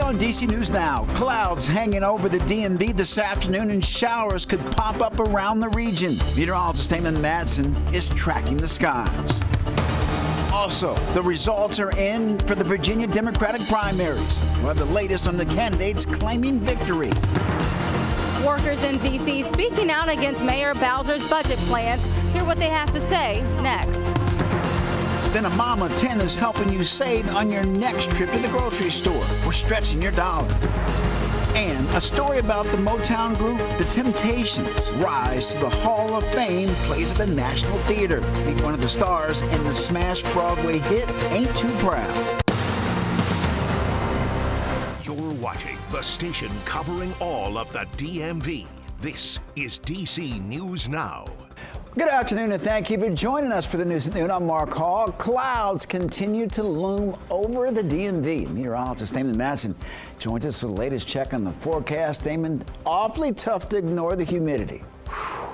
on DC News Now. Clouds hanging over the DMV this afternoon and showers could pop up around the region. Meteorologist Damon Madsen is tracking the skies. Also, the results are in for the Virginia Democratic primaries. We'll have the latest on the candidates claiming victory. Workers in D.C. speaking out against Mayor Bowser's budget plans. Hear what they have to say next. Then a mom of 10 is helping you save on your next trip to the grocery store. We're stretching your dollar. And a story about the Motown group, The Temptations, rise to the Hall of Fame, plays at the National Theater. Meet one of the stars in the smash Broadway hit, Ain't Too Proud. You're watching the station covering all of the DMV. This is DC News Now. Good afternoon, and thank you for joining us for the News at Noon. I'm Mark Hall. Clouds continue to loom over the DMV. Meteorologist Damon Madsen joins us for the latest check on the forecast. Damon, awfully tough to ignore the humidity.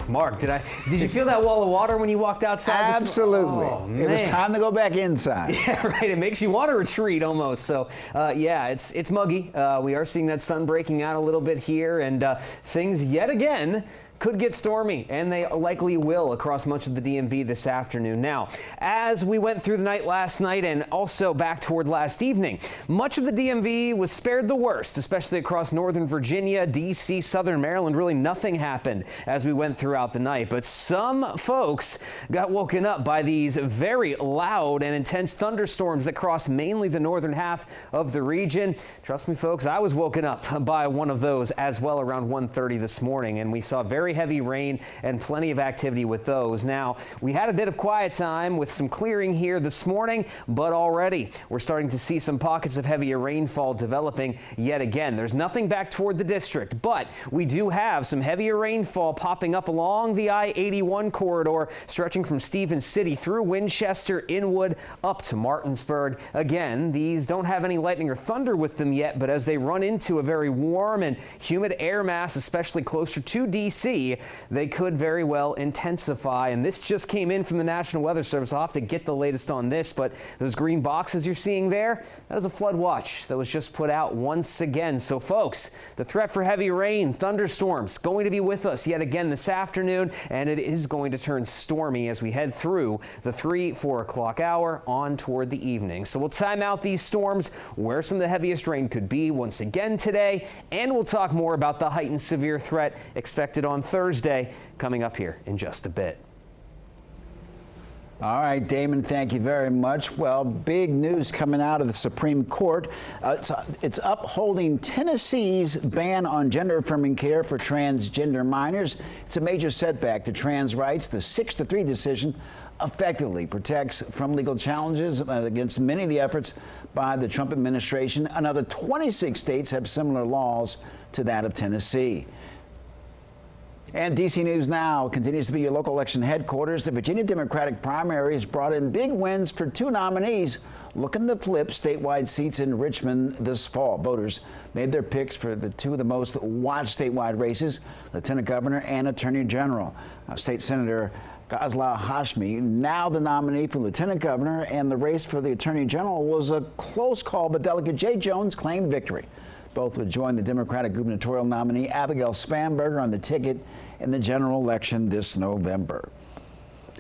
Mark, did you feel that wall of water when you walked outside? Absolutely. Oh, it was time to go back inside. Yeah, right. It makes you want to retreat almost. So, yeah, it's muggy. We are seeing that sun breaking out a little bit here, and things yet again could get stormy, and they likely will across much of the DMV this afternoon. Now, as we went through the night last night and also back toward last evening, much of the DMV was spared the worst, especially across Northern Virginia, D.C., Southern Maryland. Really nothing happened as we went throughout the night, but some folks got woken up by these very loud and intense thunderstorms that crossed mainly the northern half of the region. Trust me, folks, I was woken up by one of those as well around 1:30 this morning, and we saw very heavy rain and plenty of activity with those. Now, we had a bit of quiet time with some clearing here this morning, but already we're starting to see some pockets of heavier rainfall developing yet again. There's nothing back toward the district, but we do have some heavier rainfall popping up along the I-81 corridor, stretching from Stevens City through Winchester, Inwood, up to Martinsburg. Again, these don't have any lightning or thunder with them yet, but as they run into a very warm and humid air mass, especially closer to D.C., they could very well intensify. And this just came in from the National Weather Service. I'll have to get the latest on this, but those green boxes you're seeing there, that is a flood watch that was just put out once again. So folks, the threat for heavy rain, thunderstorms going to be with us yet again this afternoon, and it is going to turn stormy as we head through the 3-4 o'clock hour on toward the evening. So we'll time out these storms, where some of the heaviest rain could be once again today, and we'll talk more about the heightened severe threat expected on Thursday coming up here in just a bit. All right, Damon, thank you very much. Well, big news coming out of the Supreme Court. It's upholding Tennessee's ban on gender-affirming care for transgender minors. It's a major setback to trans rights. The 6-3 decision effectively protects from legal challenges against many of the efforts by the Trump administration. Another 26 states have similar laws to that of Tennessee. And DC News Now continues to be your local election headquarters. The Virginia Democratic primary has brought in big wins for two nominees looking to flip statewide seats in Richmond this fall. Voters made their picks for the two of the most watched statewide races, Lieutenant Governor and Attorney General. State Senator Ghazla Hashmi, now the nominee for Lieutenant Governor, and the race for the Attorney General was a close call, but Delegate Jay Jones claimed victory. Both would join the Democratic gubernatorial nominee Abigail Spanberger on the ticket in the general election this November.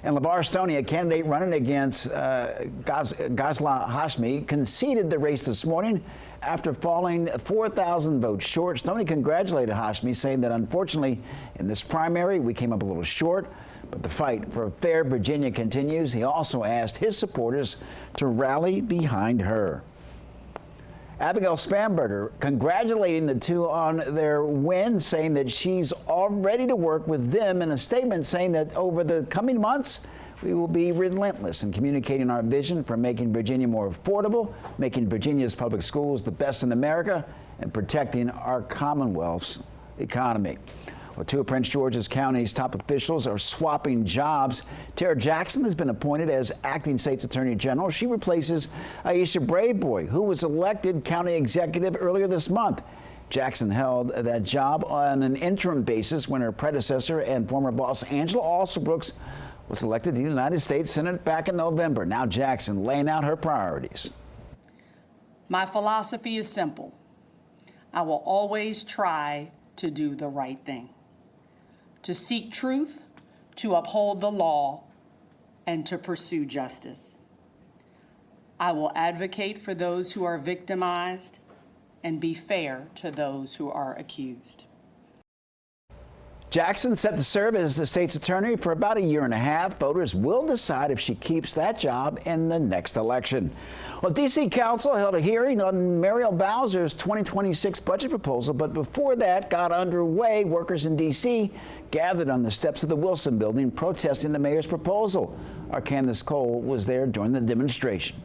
And LeVar Stoney, a candidate running against Ghazla Hashmi, conceded the race this morning after falling 4,000 votes short. Stoney congratulated Hashmi, saying that unfortunately in this primary we came up a little short, but the fight for a fair Virginia continues. He also asked his supporters to rally behind her. Abigail Spanberger congratulating the two on their win, saying that she's all ready to work with them, in a statement saying that over the coming months, we will be relentless in communicating our vision for making Virginia more affordable, making Virginia's public schools the best in America, and protecting our Commonwealth's economy. Well, two of Prince George's County's top officials are swapping jobs. Tara Jackson has been appointed as acting state's attorney general. She replaces Aisha Braveboy, who was elected county executive earlier this month. Jackson held that job on an interim basis when her predecessor and former boss Angela Alsobrooks was elected to the United States Senate back in November. Now Jackson laying out her priorities. My philosophy is simple. I will always try to do the right thing, to seek truth, to uphold the law, and to pursue justice. I will advocate for those who are victimized and be fair to those who are accused. Jackson set to serve as the state's attorney for about a year and a half. Voters will decide if she keeps that job in the next election. Well, D.C. Council held a hearing on Muriel Bowser's 2026 budget proposal, but before that got underway, workers in D.C. gathered on the steps of the Wilson Building protesting the mayor's proposal. Our Candace Cole was there during the demonstration.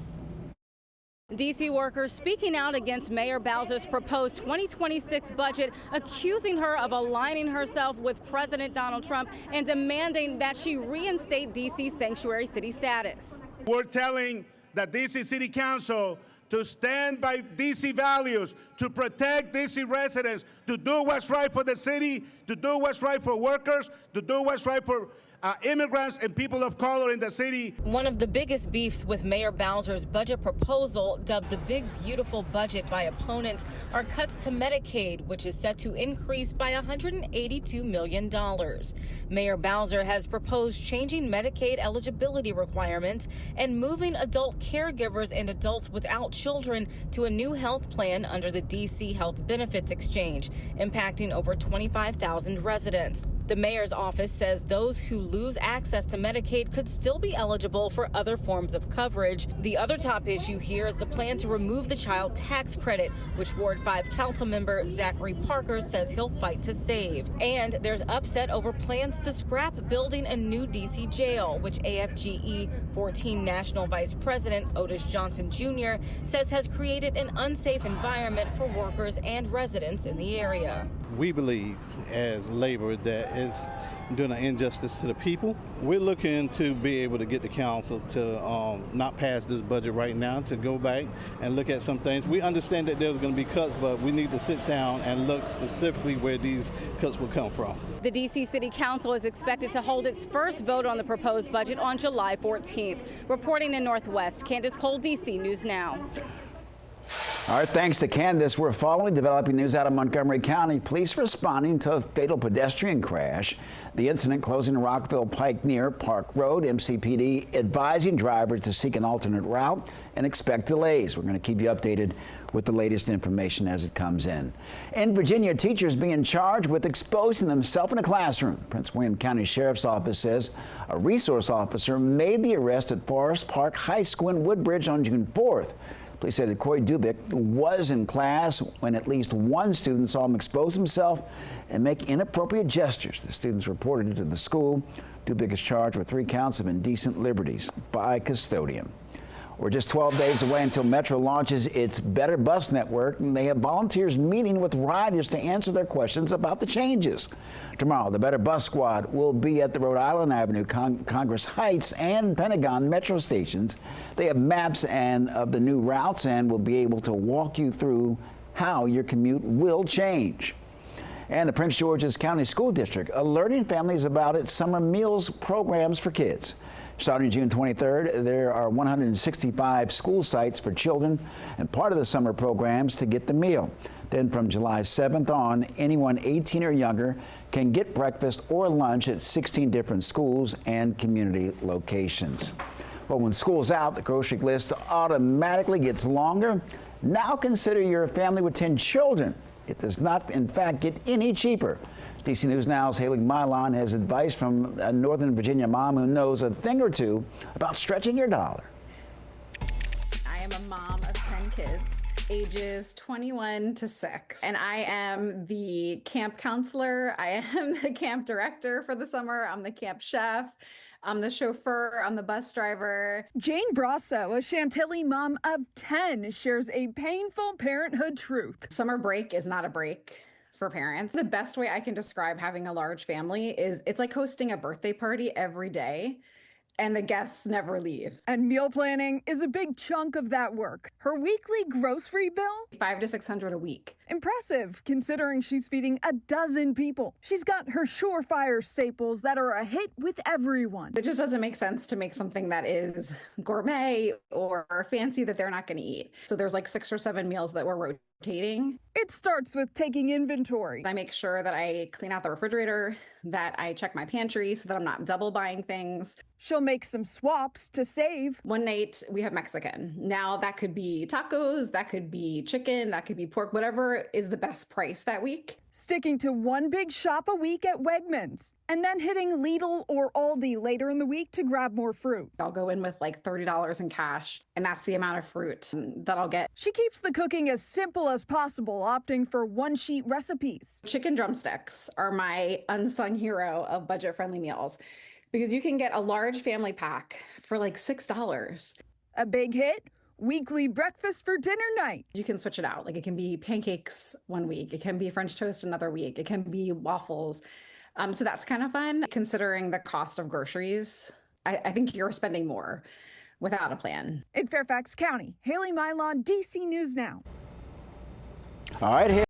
D.C. workers speaking out against Mayor Bowser's proposed 2026 budget, accusing her of aligning herself with President Donald Trump and demanding that she reinstate D.C.'s sanctuary city status. We're telling the D.C. City Council to stand by D.C. values, to protect D.C. residents, to do what's right for the city, to do what's right for workers, to do what's right for immigrants and people of color in the city. One of the biggest beefs with Mayor Bowser's budget proposal, dubbed the Big Beautiful Budget by opponents, are cuts to Medicaid, which is set to increase by $182 million. Mayor Bowser has proposed changing Medicaid eligibility requirements and moving adult caregivers and adults without children to a new health plan under the D.C. Health Benefits Exchange, impacting over 25,000 residents. The mayor's office says those who lose access to Medicaid could still be eligible for other forms of coverage. The other top issue here is the plan to remove the child tax credit, which Ward 5 council member Zachary Parker says he'll fight to save. And there's upset over plans to scrap building a new D.C. jail, which AFGE 14 National Vice President Otis Johnson Jr. says has created an unsafe environment for workers and residents in the area. We believe as labor that it's doing an injustice to the people. We're looking to be able to get the council to not pass this budget right now, to go back and look at some things. We understand that there's going to be cuts, but we need to sit down and look specifically where these cuts will come from. The D.C. City Council is expected to hold its first vote on the proposed budget on July 14th. Reporting in Northwest, Candace Cole, D.C. News Now. All right, thanks to Candace. We're following developing news out of Montgomery County. Police responding to a fatal pedestrian crash. The incident closing Rockville Pike near Park Road. MCPD advising drivers to seek an alternate route and expect delays. We're going to keep you updated with the latest information as it comes in. In Virginia, teachers being charged with exposing themselves in a classroom. Prince William County Sheriff's Office says a resource officer made the arrest at Forest Park High School in Woodbridge on June 4th. Police said that Corey Dubik was in class when at least one student saw him expose himself and make inappropriate gestures. The students reported it to the school. Dubik is charged with 3 counts of indecent liberties by custodian. We're just 12 days away until Metro launches its Better Bus Network, and they have volunteers meeting with riders to answer their questions about the changes. Tomorrow, the Better Bus Squad will be at the Rhode Island Avenue, Congress Heights, and Pentagon Metro stations. They have maps of the new routes and will be able to walk you through how your commute will change. And the Prince George's County School District alerting families about its summer meals programs for kids. Starting June 23rd, there are 165 school sites for children and part of the summer programs to get the meal. Then from July 7th on, anyone 18 or younger can get breakfast or lunch at 16 different schools and community locations. Well, when school's out, the grocery list automatically gets longer. Now consider you're a family with 10 children. It does not, in fact, get any cheaper. DC News Now's Haley Milan has advice from a Northern Virginia mom who knows a thing or two about stretching your dollar. I am a mom of 10 kids, ages 21 to 6, and I am the camp counselor. I am the camp director for the summer. I'm the camp chef. I'm the chauffeur, I'm the bus driver. Jane Brasso, a Chantilly mom of 10, shares a painful parenthood truth. Summer break is not a break for parents. The best way I can describe having a large family is it's like hosting a birthday party every day, and the guests never leave. And meal planning is a big chunk of that work. Her weekly grocery bill? $500 to $600 a week. Impressive, considering she's feeding a dozen people. She's got her surefire staples that are a hit with everyone. It just doesn't make sense to make something that is gourmet or fancy that they're not going to eat. So there's like 6 or 7 meals that we're rotating. It starts with taking inventory. I make sure that I clean out the refrigerator, that I check my pantry so that I'm not double buying things. She'll make some swaps to save. One night we have Mexican. Now that could be tacos, that could be chicken, that could be pork, whatever is the best price that week. Sticking to one big shop a week at Wegmans, and then hitting Lidl or Aldi later in the week to grab more fruit. I'll go in with like $30 in cash, and that's the amount of fruit that I'll get. She keeps the cooking as simple as possible, opting for one-sheet recipes. Chicken drumsticks are my unsung hero of budget-friendly meals because you can get a large family pack for like $6. A big hit? Weekly breakfast for dinner night. You can switch it out. Like it can be pancakes one week. It can be French toast another week. It can be waffles. So that's kind of fun. Considering the cost of groceries, I think you're spending more without a plan. In Fairfax County, Haley Mylon, DC News Now. All right, here.